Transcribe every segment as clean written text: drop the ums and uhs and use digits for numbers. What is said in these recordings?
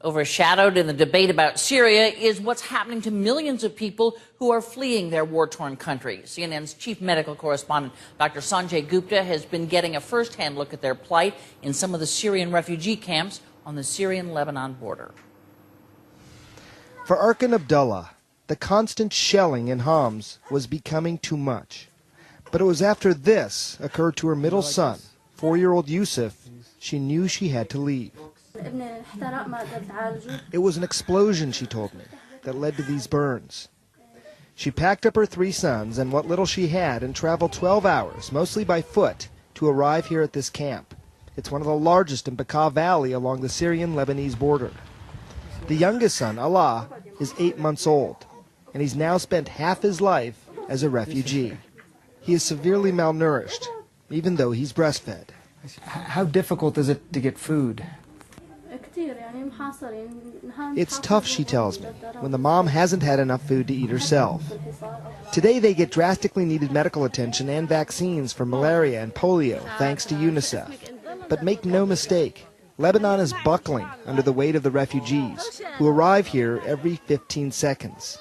Overshadowed in the debate about Syria is what's happening to millions of people who are fleeing their war-torn country. CNN's chief medical correspondent, Dr. Sanjay Gupta, has been getting a first-hand look at their plight in some of the Syrian refugee camps on the Syrian-Lebanon border. For Arkan Abdullah, the constant shelling in Homs was becoming too much. But it was after this occurred to her middle son, 4-year-old Yusuf, she knew she had to leave. It was an explosion, she told me, that led to these burns. She packed up her 3 sons and what little she had and traveled 12 hours, mostly by foot, to arrive here at this camp. It's one of the largest in Bekaa Valley along the Syrian-Lebanese border. The youngest son, Allah, is 8 months old, and he's now spent half his life as a refugee. He is severely malnourished, even though he's breastfed. How difficult is it to get food? It's tough, she tells me, when the mom hasn't had enough food to eat herself. Today they get drastically needed medical attention and vaccines for malaria and polio, thanks to UNICEF. But make no mistake, Lebanon is buckling under the weight of the refugees, who arrive here every 15 seconds.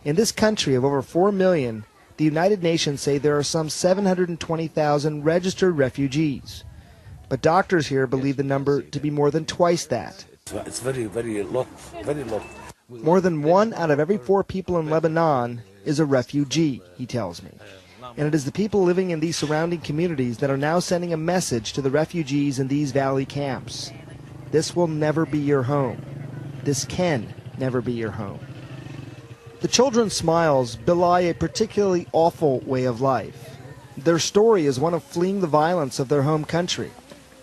In this country of over 4 million, the United Nations say there are some 720,000 registered refugees. But doctors here believe the number to be more than twice that. It's very low. More than 1 out of every 4 people in Lebanon is a refugee, he tells me. And it is the people living in these surrounding communities that are now sending a message to the refugees in these valley camps. This will never be your home. This can never be your home. The children's smiles belie a particularly awful way of life. Their story is one of fleeing the violence of their home country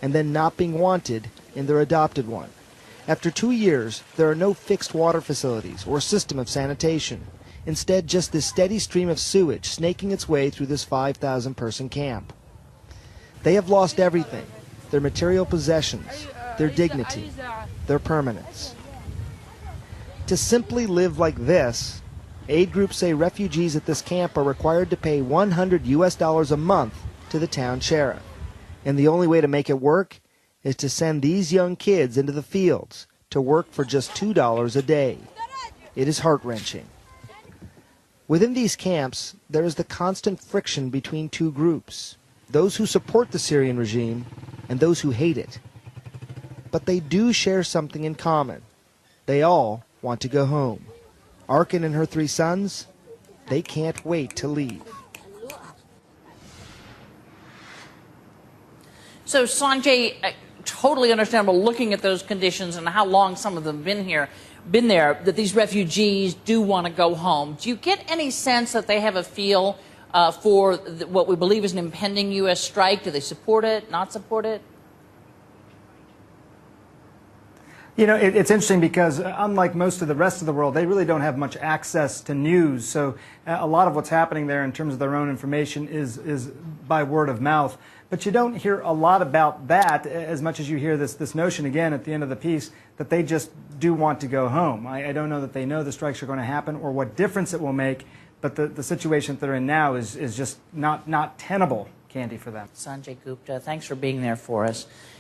and then not being wanted in their adopted one. After 2 years, there are no fixed water facilities or system of sanitation. Instead, just this steady stream of sewage snaking its way through this 5,000-person camp. They have lost everything: their material possessions, their dignity, their permanence. To simply live like this, aid groups say refugees at this camp are required to pay $100 a month to the town sheriff. And the only way to make it work is to send these young kids into the fields to work for just $2 a day. It is heart-wrenching. Within these camps, there is the constant friction between 2 groups, those who support the Syrian regime and those who hate it. But they do share something in common. They all want to go home. Arkan and her 3 sons, they can't wait to leave. So, Sanjay, totally understandable looking at those conditions and how long some of them have been there, that these refugees do want to go home. Do you get any sense that they have a feel for what we believe is an impending U.S. strike? Do they support it, not support it? You know, it's interesting because unlike most of the rest of the world, they really don't have much access to news. So a lot of what's happening there in terms of their own information is by word of mouth. But you don't hear a lot about that as much as you hear this notion again at the end of the piece that they just do want to go home. I don't know that they know the strikes are going to happen or what difference it will make, but the situation that they're in now is just not tenable, Candy, for them. Sanjay Gupta, thanks for being there for us.